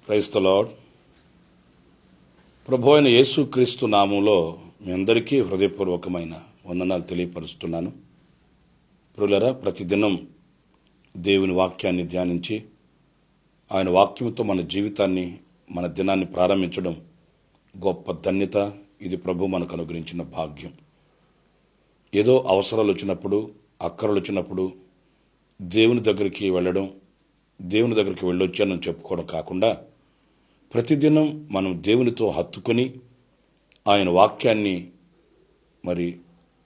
Praise the lord. ప్రభు అయిన యేసు క్రీస్తు నామంలో మీ అందరికీ హృదయపూర్వకమైన వందనాలు తెలియపరుస్తున్నాను. ప్రియులారా, ప్రతిదినం దేవుని వాక్యాన్ని ధ్యానించి ఆయన వాక్యంతో మన జీవితాన్ని, మన దినాన్ని ప్రారంభించడం గొప్ప ధన్యత. ఇది ప్రభు మనకు అనుగ్రహించిన భాగ్యం. ఏదో అవసరాలు వచ్చినప్పుడు, అక్కరలు వచ్చినప్పుడు దేవుని దగ్గరికి వెళ్ళడం, దేవుని దగ్గరికి వెళ్ళొచ్చానని చెప్పుకోవడం కాకుండా ప్రతిదినం మనం దేవునితో హత్తుకొని ఆయన వాక్యాన్ని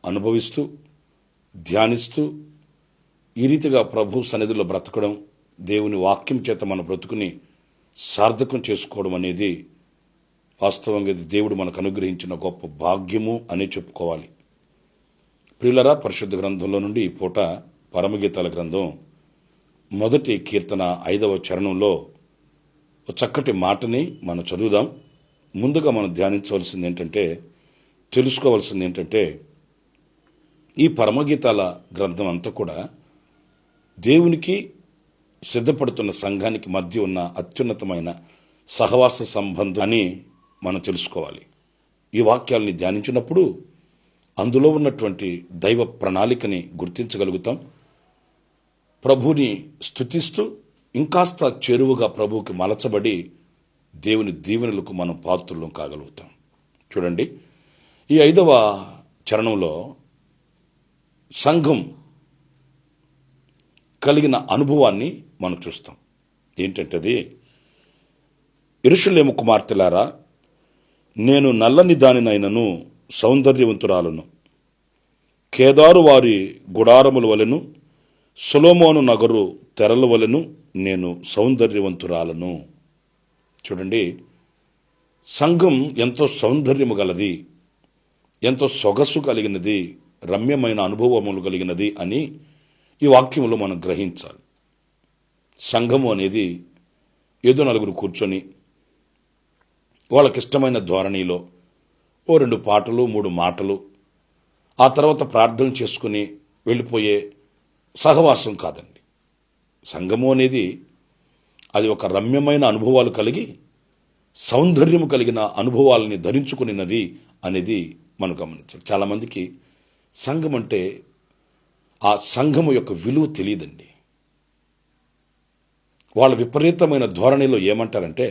అనుభవిస్తూ, ధ్యానిస్తూ ఈ రీతిగా ప్రభు సన్నిధిలో బ్రతకడం, దేవుని వాక్యం చేత మన బ్రతుకుని సార్థకం చేసుకోవడం అనేది వాస్తవంగా ఇది దేవుడు మనకు అనుగ్రహించిన గొప్ప భాగ్యము అని చెప్పుకోవాలి. ప్రియులరా, పరిశుద్ధ గ్రంథంలో నుండి ఈ పూట పరమగీతాల గ్రంథం 1వ కీర్తన 5వ చరణంలో ఒక చక్కటి మాటని మనం చదువుదాం. ముందుగా మనం ధ్యానించవలసింది ఏంటంటే, తెలుసుకోవాల్సింది ఏంటంటే, ఈ పరమగీతాల గ్రంథం అంతా కూడా దేవునికి సిద్ధపడుతున్న సంఘానికి మధ్య ఉన్న అత్యున్నతమైన సహవాస సంబంధం అని మనం తెలుసుకోవాలి. ఈ వాక్యాలని ధ్యానించినప్పుడు అందులో ఉన్నటువంటి దైవ ప్రణాళికని గుర్తించగలుగుతాం. ప్రభుని స్తుతిస్తూ ఇంకాస్త చేరువుగా ప్రభువుకి మలచబడి దేవుని దీవెనలకు మనం పాత్రులం కాగలుగుతాం. చూడండి, ఈ 5వ చరణంలో సంఘం కలిగిన అనుభవాన్ని మనం చూస్తాం. ఏంటంటే అది, యెరూషలేము కుమార్తెలారా, నేను నల్లని దానినైనను సౌందర్యవంతురాలను, కేదారు వారి గుడారముల వలెను సొలొమోను నగరు తెరల వలెను నేను సౌందర్యవంతురాలను. చూడండి, సంఘం ఎంతో సౌందర్యము గలది, ఎంతో సొగసు కలిగినది, రమ్యమైన అనుభవములు కలిగినది అని ఈ వాక్యంలో మనం గ్రహించాలి. సంఘము అనేది ఏదో నలుగురు కూర్చొని వాళ్ళకిష్టమైన ధోరణిలో 2 పాటలు 3 మాటలు ఆ తర్వాత ప్రార్థన చేసుకుని వెళ్ళిపోయే సహవాసం కాదండి. సంఘము అనేది అది ఒక రమ్యమైన అనుభవాలు కలిగి, సౌందర్యము కలిగిన అనుభవాలని ధరించుకున్నది అనేది మనం గమనించాలి. చాలామందికి సంఘం అంటే ఆ సంఘము యొక్క విలువ తెలియదండి. వాళ్ళ విపరీతమైన ధోరణిలో ఏమంటారంటే,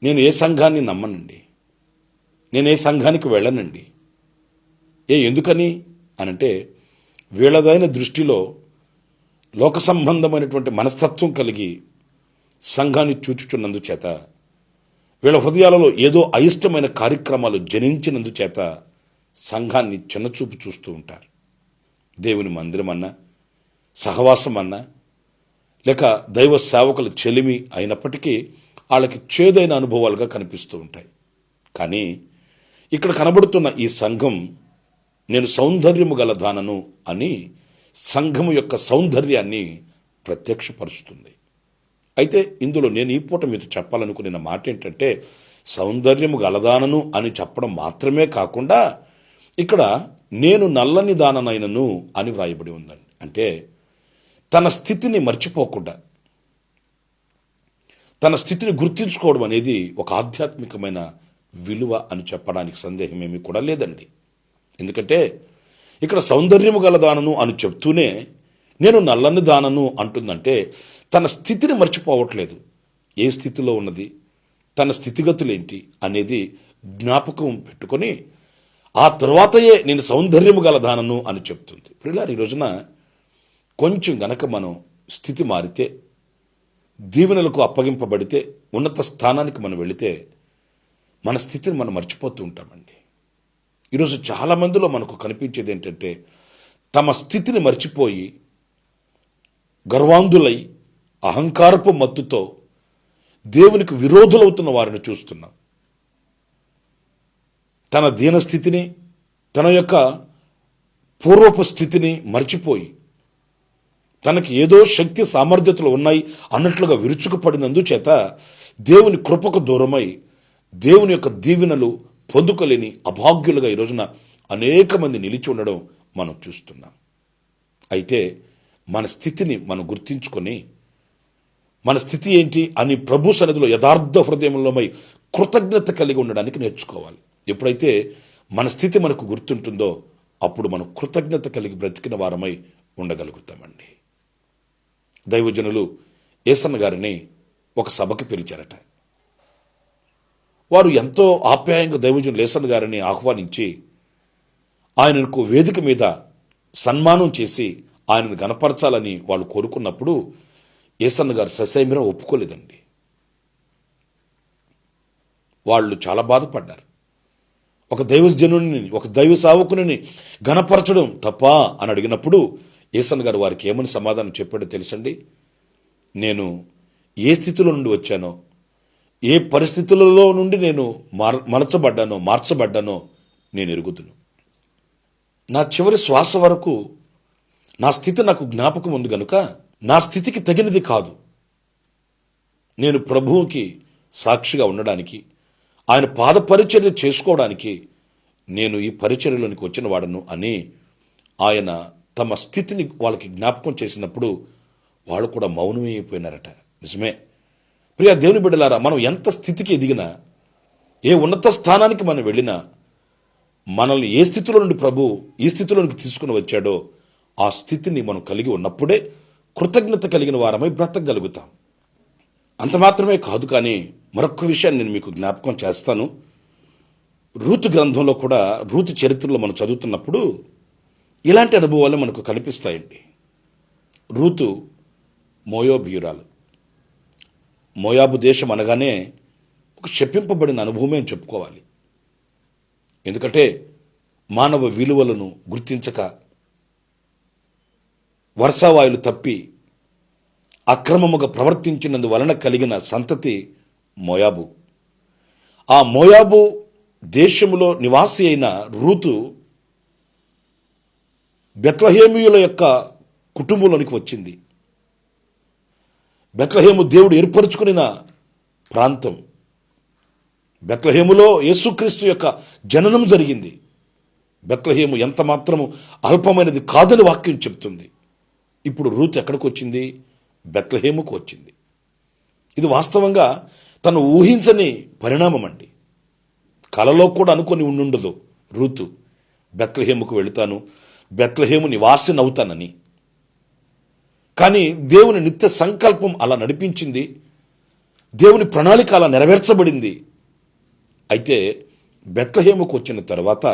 నేను ఏ సంఘాన్ని నమ్మనండి, నేను ఏ సంఘానికి వెళ్ళనండి. ఎందుకని అనంటే, వీళ్ళదైన దృష్టిలో లోక సంబంధమైనటువంటి మనస్తత్వం కలిగి సంఘాన్ని చూచుచున్నందుచేత, వీళ్ళ హృదయాలలో ఏదో అయిష్టమైన కార్యక్రమాలు జనించినందుచేత సంఘాన్ని చిన్నచూపు చూస్తూ ఉంటారు. దేవుని మందిరం అన్నా, సహవాసం అన్నా, లేక దైవ సేవకుల చెలిమి అయినప్పటికీ వాళ్ళకి చేదైన అనుభవాలుగా కనిపిస్తూ ఉంటాయి. కానీ ఇక్కడ కనబడుతున్న ఈ సంఘం నేను సౌందర్యము గల దానను అని సంఘము యొక్క సౌందర్యాన్ని ప్రత్యక్షపరుస్తుంది. అయితే ఇందులో నేను ఈ పూట మీతో చెప్పాలనుకున్న మాట ఏంటంటే, సౌందర్యము గలదానను అని చెప్పడం మాత్రమే కాకుండా ఇక్కడ నేను నల్లని దాననైనను అని వ్రాయబడి ఉందండి. అంటే తన స్థితిని మర్చిపోకుండా, తన స్థితిని గుర్తించుకోవడం అనేది ఒక ఆధ్యాత్మికమైన విలువ అని చెప్పడానికి సందేహమేమీ కూడా లేదండి. ఎందుకంటే ఇక్కడ సౌందర్యము గలదానను అని చెప్తూనే నేను నల్లని దానను అంటుందంటే తన స్థితిని మర్చిపోవట్లేదు. ఏ స్థితిలో ఉన్నది, తన స్థితిగతులేంటి అనేది జ్ఞాపకం పెట్టుకొని ఆ తర్వాతయే నేను సౌందర్యము గలదానను అని చెప్తుంది. ప్రియులారా, ఈ రోజున కొంచెం గనక మనం స్థితి మారితే, దీవెనలకు అప్పగింపబడితే, ఉన్నత స్థానానికి మనం వెళితే మన స్థితిని మనం మర్చిపోతూ ఉంటామండి. ఈరోజు చాలామందిలో మనకు కనిపించేది ఏంటంటే, తమ స్థితిని మర్చిపోయి గర్వాంధులై అహంకారపు మత్తుతో దేవునికి విరోధులవుతున్న వారిని చూస్తున్నాం. తన దీనస్థితిని, తన యొక్క పూర్వపు స్థితిని మర్చిపోయి తనకి ఏదో శక్తి సామర్థ్యతలు ఉన్నాయి అన్నట్లుగా విరుచుకుపడినందుచేత దేవుని కృపకు దూరమై దేవుని యొక్క దీవెనలు పొందుకోలేని అభాగ్యులుగా ఈ రోజున అనేక మంది నిలిచి ఉండడం మనం చూస్తున్నాం. అయితే మన స్థితిని మనం గుర్తించుకొని మన స్థితి ఏంటి అని ప్రభు సన్నిధిలో యథార్థ హృదయంలోమై కృతజ్ఞత కలిగి ఉండడానికి నేర్చుకోవాలి. ఎప్పుడైతే మన స్థితి మనకు గుర్తుంటుందో అప్పుడు మనం కృతజ్ఞత కలిగి బ్రతికిన వారమై ఉండగలుగుతామండి. దైవజనులు యేసన్న గారిని ఒక సభకి పిలిచారట. వారు ఎంతో ఆప్యాయంగా దైవజనులు యేసన్న గారిని ఆహ్వానించి ఆయనకు వేదిక మీద సన్మానం చేసి ఆయనను గణపరచాలని వాళ్ళు కోరుకున్నప్పుడు యేసన్న గారు ససేమిరా ఒప్పుకోలేదండి. వాళ్ళు చాలా బాధపడ్డారు. ఒక దైవజనుని, ఒక దైవ సావకుని గణపరచడం తప్పా అని అడిగినప్పుడు యేసన్న గారు వారికి ఏమని సమాధానం చెప్పాడో తెలుసండి? నేను ఏ స్థితిలో నుండి వచ్చానో, ఏ పరిస్థితులలో నుండి నేను మార్చబడ్డానో నేను ఎరుగుదును. నా చివరి శ్వాస వరకు నా స్థితి నాకు జ్ఞాపకం ఉంది కనుక నా స్థితికి తగినది కాదు. నేను ప్రభువుకి సాక్షిగా ఉండడానికి, ఆయన పాద పరిచర్య చేసుకోవడానికి నేను ఈ పరిచర్యలోనికి వచ్చిన వాడను అని ఆయన తమ స్థితిని వాళ్ళకి జ్ఞాపకం చేసినప్పుడు వాళ్ళు కూడా మౌనమైపోయినారట. నిజమే ప్రియ దేవుని బిడ్డలారా, మనం ఎంత స్థితికి ఎదిగినా, ఏ ఉన్నత స్థానానికి మనం వెళ్ళినా, మనల్ని ఏ స్థితిలో నుండి ప్రభు ఈ స్థితిలోనికి తీసుకుని వచ్చాడో ఆ స్థితిని మనం కలిగి ఉన్నప్పుడే కృతజ్ఞత కలిగిన వారమై బ్రతకగలుగుతాం. అంత మాత్రమే కాదు, కానీ మరొక విషయాన్ని నేను మీకు జ్ఞాపకం చేస్తాను. రూతు గ్రంథంలో కూడా, రూతు చరిత్రలో మనం చదువుతున్నప్పుడు ఇలాంటి అనుభవాలు మనకు కనిపిస్తాయండి. రూతు మోయాబీయురాలు. మోయాబు దేశం అనగానే ఒక శపింపబడిన అనుభవమే అని చెప్పుకోవాలి. ఎందుకంటే మానవ విలువలను గుర్తించక, వర్షావాయులు తప్పి అక్రమముగా ప్రవర్తించినందువలన కలిగిన సంతతి మోయాబు. ఆ మోయాబు దేశములో నివాసి అయిన రూతు బెత్లెహేమీయుల యొక్క కుటుంబంలోనికి వచ్చింది. బెత్లెహేము దేవుడు ఏర్పరచుకున్న ప్రాంతం. బెత్లెహేములో యేసుక్రీస్తు యొక్క జననం జరిగింది. బెత్లెహేము ఎంత మాత్రము అల్పమైనది కాదని వాక్యం చెప్తుంది. ఇప్పుడు రూతు ఎక్కడికి వచ్చింది? బెత్లెహేముకు వచ్చింది. ఇది వాస్తవంగా తను ఊహించని పరిణామం అండి. కలలో కూడా అనుకొని ఉండుండదు రూతు బెత్లెహేముకు వెళుతాను, బెత్లెహేము నివాసిని అవుతానని. కానీ దేవుని నిత్య సంకల్పం అలా నడిపించింది. దేవుని ప్రణాళిక అలా నెరవేర్చబడింది. అయితే బెత్లెహేముకు వచ్చిన తర్వాత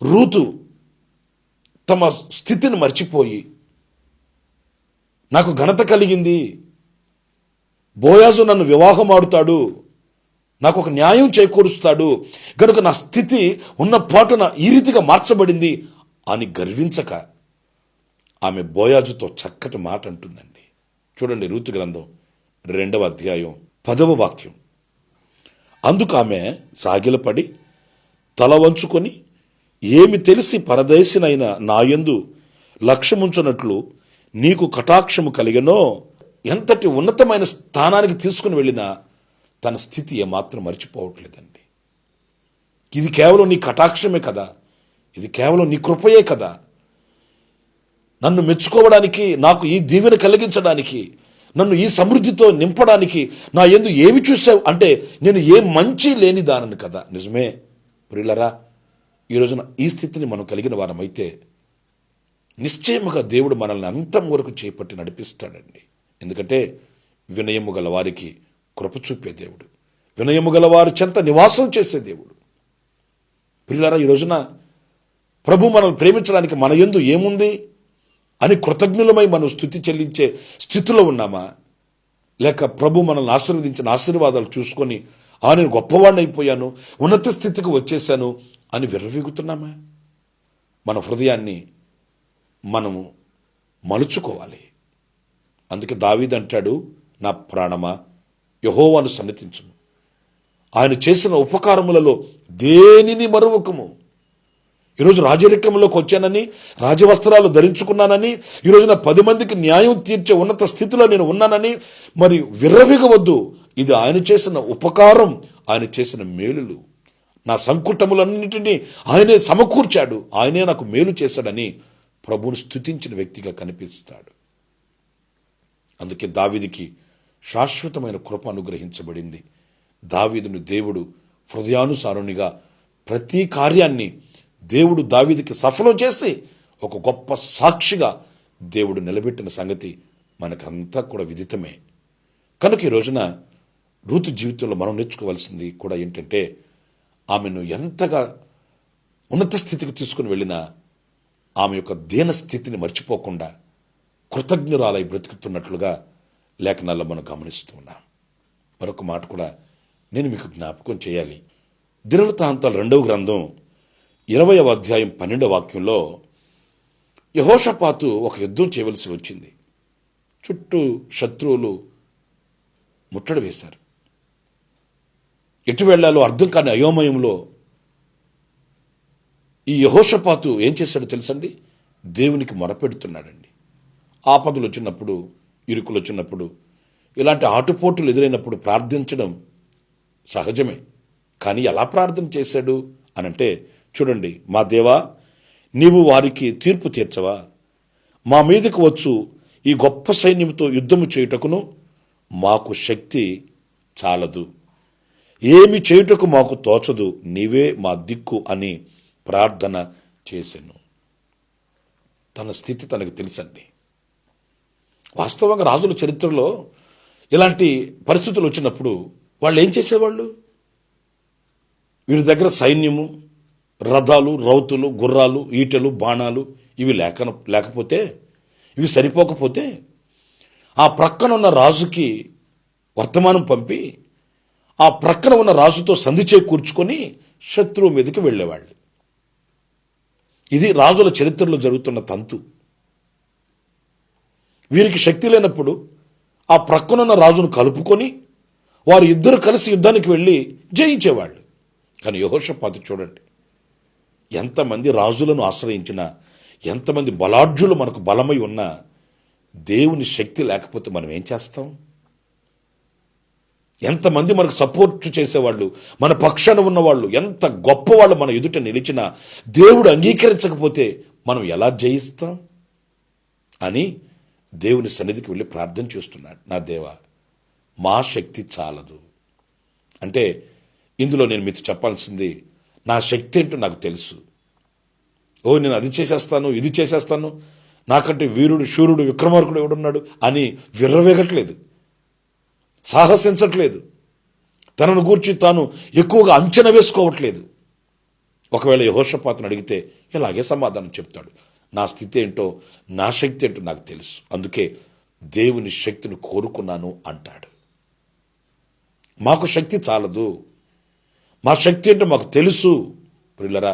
రూతు తమ స్థితిని మర్చిపోయి, నాకు ఘనత కలిగింది, బోయాజు నన్ను వివాహం ఆడుతాడు, నాకు ఒక న్యాయం చేకూరుస్తాడు గనుక నా స్థితి ఉన్న పాటున ఈ రీతిగా మార్చబడింది అని గర్వించక ఆమె బోయాజుతో చక్కటి మాట అంటుందండి. చూడండి, రూతు గ్రంథం 2వ అధ్యాయం 10వ వాక్యం. అందుకు ఆమె సాగిలపడి తల వంచుకొని, ఏమి తెలిసి పరదేశినైన నాయందు లక్ష్యముంచున్నట్లు నీకు కటాక్షము కలిగనో. ఎంతటి ఉన్నతమైన స్థానానికి తీసుకుని వెళ్ళినా తన స్థితి ఏమాత్రం మర్చిపోవట్లేదండి. ఇది కేవలం నీ కటాక్షమే కదా, ఇది కేవలం నీ కృపయే కదా, నన్ను మెచ్చుకోవడానికి, నాకు ఈ దీవెన కలిగించడానికి, నన్ను ఈ సమృద్ధితో నింపడానికి నా యందు ఏమి చూసావు అంటే నేను ఏ మంచి లేని దానను కదా. నిజమే ప్రియులరా, ఈ రోజున ఈ స్థితిని మనం కలిగిన వారమైతే నిశ్చయముగా దేవుడు మనల్ని అంతం వరకు చేపట్టి నడిపిస్తాడండి. ఎందుకంటే వినయము గల వారికి కృప చూపే దేవుడు, వినయము గల వారి చెంత నివాసం చేసే దేవుడు. ప్రియులారా, ఈ రోజున ప్రభు మనల్ని ప్రేమించడానికి మన యందు ఏముంది అని కృతజ్ఞులమై మనం స్తుతి చెల్లించే స్థితిలో ఉన్నామా? లేక ప్రభు మనల్ని ఆశీర్వదించిన ఆశీర్వాదాలు చూసుకొని నేను గొప్పవాడిని అయిపోయాను, ఉన్నత స్థితికి వచ్చేసాను అని విర్రవీగుతున్నామా? మన హృదయాన్ని మనము మలుచుకోవాలి. అందుకే దావీదు అంటాడు, నా ప్రాణమా యెహోవాను సన్నిధించుము, ఆయన చేసిన ఉపకారములలో దేనిని మరువకము. ఈరోజు రాజరికంలోకి వచ్చానని, రాజవస్త్రాలు ధరించుకున్నానని, ఈరోజున 10 మందికి న్యాయం తీర్చే ఉన్నత స్థితిలో నేను ఉన్నానని మరి విర్రవీగవద్దు. ఇది ఆయన చేసిన ఉపకారం, ఆయన చేసిన మేలులు. నా సంకుటములన్నిటినీ ఆయనే సమకూర్చాడు, ఆయనే నాకు మేలు చేశాడని ప్రభువును స్తుతించిన వ్యక్తిగా కనిపిస్తాడు. అందుకే దావీదుకి శాశ్వతమైన కృప అనుగ్రహించబడింది. దావీదును దేవుడు హృదయానుసారునిగా ప్రతి కార్యాన్ని దేవుడు దావీదుకి సఫలం చేసి ఒక గొప్ప సాక్షిగా దేవుడు నిలబెట్టిన సంగతి మనకంతా కూడా విదితమే. కనుక ఈ రోజున రూతు జీవితంలో మనం నేర్చుకోవాల్సింది కూడా ఏంటంటే, ఆమెను ఎంతగా ఉన్నత స్థితికి తీసుకుని వెళ్ళినా ఆమె యొక్క దీన స్థితిని మర్చిపోకుండా కృతజ్ఞురాలై బ్రతుకుతున్నట్లుగా లేఖనాల్లో మనం గమనిస్తూ ఉన్నాం. మరొక మాట కూడా నేను మీకు జ్ఞాపకం చేయాలి. దినవృత్తాంతాల 2వ గ్రంథం 20వ అధ్యాయం 12వ వాక్యంలో యెహోషాపాతు ఒక యుద్ధం చేయవలసి వచ్చింది. చుట్టూ శత్రువులు ముట్టడి వేశారు. ఎటు వెళ్లాలో అర్థం కాని అయోమయంలో ఈ యెహోషాపాతు ఏం చేశాడో తెలుసండి? దేవునికి మొరపెడుతున్నాడండి. ఆపదలు వచ్చినప్పుడు, ఇరుకులు వచ్చినప్పుడు, ఇలాంటి ఆటుపోటులు ఎదురైనప్పుడు ప్రార్థించడం సహజమే. కానీ ఎలా ప్రార్థన చేశాడు అనంటే, చూడండి, మా దేవా, నీవు వారికి తీర్పు తీర్చవా? మా మీదకు వచ్చు ఈ గొప్ప సైన్యంతో యుద్ధము చేయుటకును మాకు శక్తి చాలదు, ఏమి చేయుటకు మాకు తోచదు, నీవే మా దిక్కు అని ప్రార్థన చేశాను. తన స్థితి తనకు తెలుసండి. వాస్తవంగా రాజుల చరిత్రలో ఇలాంటి పరిస్థితులు వచ్చినప్పుడు వాళ్ళు ఏం చేసేవాళ్ళు? వీరి దగ్గర సైన్యము, రథాలు, రౌతులు, గుర్రాలు, ఈటెలు, బాణాలు ఇవి లేకపోతే, ఇవి సరిపోకపోతే ఆ ప్రక్కన ఉన్న రాజుకి వర్తమానం పంపి ఆ ప్రక్కన ఉన్న రాజుతో సంధి చేకూర్చుకొని శత్రువు మీదకి వెళ్ళేవాళ్ళు. ఇది రాజుల చరిత్రలో జరుగుతున్న తంతు. వీరికి శక్తి లేనప్పుడు ఆ ప్రక్కనున్న రాజును కలుపుకొని వారు ఇద్దరు కలిసి యుద్ధానికి వెళ్ళి జయించేవాళ్ళు. కానీ యెహోషాపాతు చూడండి, ఎంతమంది రాజులను ఆశ్రయించినా, ఎంతమంది బలాఢ్యులు మనకు బలమై ఉన్నా దేవుని శక్తి లేకపోతే మనం ఏం చేస్తాం? ఎంతమంది మనకు సపోర్ట్ చేసేవాళ్ళు, మన పక్షాన ఉన్నవాళ్ళు, ఎంత గొప్పవాళ్ళు మన ఎదుట నిలిచినా దేవుడు అంగీకరించకపోతే మనం ఎలా జయిస్తాం అని దేవుని సన్నిధికి వెళ్ళి ప్రార్థన చేస్తున్నాడు. నా దేవా, మా శక్తి చాలదు అంటే, ఇందులో నేను మీతో చెప్పాల్సింది, నా శక్తి ఏంటో నాకు తెలుసు. నేను అది చేసేస్తాను, ఇది చేసేస్తాను, నాకంటే వీరుడు, శూరుడు, విక్రమార్కుడు ఎవడున్నాడు అని విర్రవేగట్లేదు, సాహసించట్లేదు, తనను గూర్చి తాను ఎక్కువగా అంచనా వేసుకోవట్లేదు. ఒకవేళ యెహోషాపాతును అడిగితే ఇలాగే సమాధానం చెప్తాడు. నా స్థితి ఏంటో, నా శక్తి ఏంటో నాకు తెలుసు, అందుకే దేవుని శక్తిని కోరుకున్నాను అంటాడు. మాకు శక్తి చాలదు, మా శక్తి ఏంటో మాకు తెలుసు. ప్రియులరా,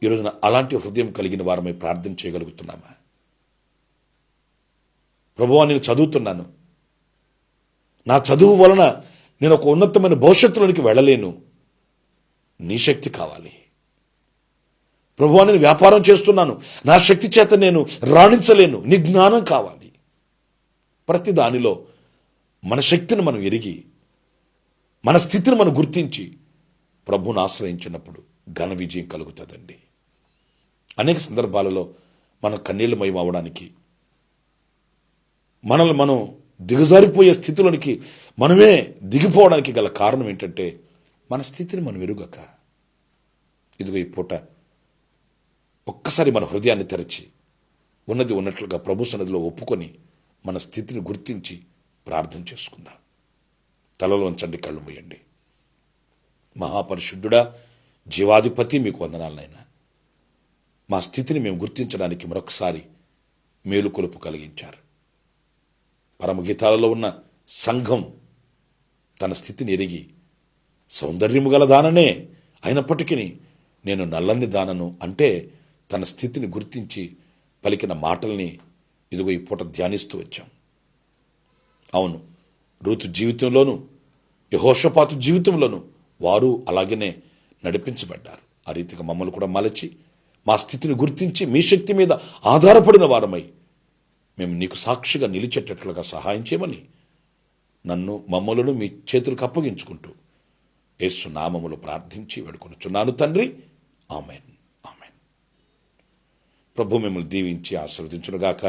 ఈరోజున అలాంటి హృదయం కలిగిన వారమై ప్రార్థన చేయగలుగుతున్నామా? ప్రభువా, నేను చదువుతున్నాను, నా చదువు వలన నేను ఒక ఉన్నతమైన భవిష్యత్తులోనికి వెళ్ళలేను, నీ శక్తి కావాలి. ప్రభువా, నేను వ్యాపారం చేస్తున్నాను, నా శక్తి చేత నేను రాణించలేను, నీ జ్ఞానం కావాలి. ప్రతి దానిలో మన శక్తిని మనం ఎరిగి, మన స్థితిని మనం గుర్తించి ప్రభువును ఆశ్రయించినప్పుడు ఘన విజయం కలుగుతుందండి. అనేక సందర్భాలలో మనం కన్నీళ్లమయం అవడానికి, మనల్ని మనం దిగజారిపోయే స్థితిలోనికి మనమే దిగిపోవడానికి గల కారణం ఏంటంటే, మన స్థితిని మనం ఎరుగక. ఇదిగో ఈ పూట ఒక్కసారి మన హృదయాన్ని తెరచి ఉన్నది ఉన్నట్లుగా ప్రభు సన్నిధిలో ఒప్పుకొని మన స్థితిని గుర్తించి ప్రార్థన చేసుకుందాం. తలలో ఉంచండి, కళ్ళు మూయండి. మహాపరిశుద్ధుడా, జీవాధిపతి, మీకు వందనాలనైనా. మా స్థితిని మేము గుర్తించడానికి మరొకసారి మేలుకొలుపు కలిగించారు. పరమగీతాలలో ఉన్న సంఘం తన స్థితిని ఎరిగి, సౌందర్యము గల దాననే అయినప్పటికీ నేను నల్లని దానను అంటే తన స్థితిని గుర్తించి పలికిన మాటల్ని ఇదిగో ఈ పూట ధ్యానిస్తూ వచ్చాం. అవును, రూతు జీవితంలోనూ యెహోషాపాతు జీవితంలోనూ వారు అలాగనే నడిపించబడ్డారు. ఆ రీతిగా మమ్మల్ని కూడా మలచి మా స్థితిని గుర్తించి మీ శక్తి మీద ఆధారపడిన వారమై మేము నీకు సాక్షిగా నిలిచేటట్లుగా సహాయం చేయమని నన్ను, మమ్మలను మీ చేతులకు అప్పగించుకుంటూ యేసు నామములో ప్రార్థించి వేడుకొనుచున్నాను తండ్రి. Amen, amen. ప్రభు మిమ్మల్ని దీవించి ఆశీర్వదించునుగాక.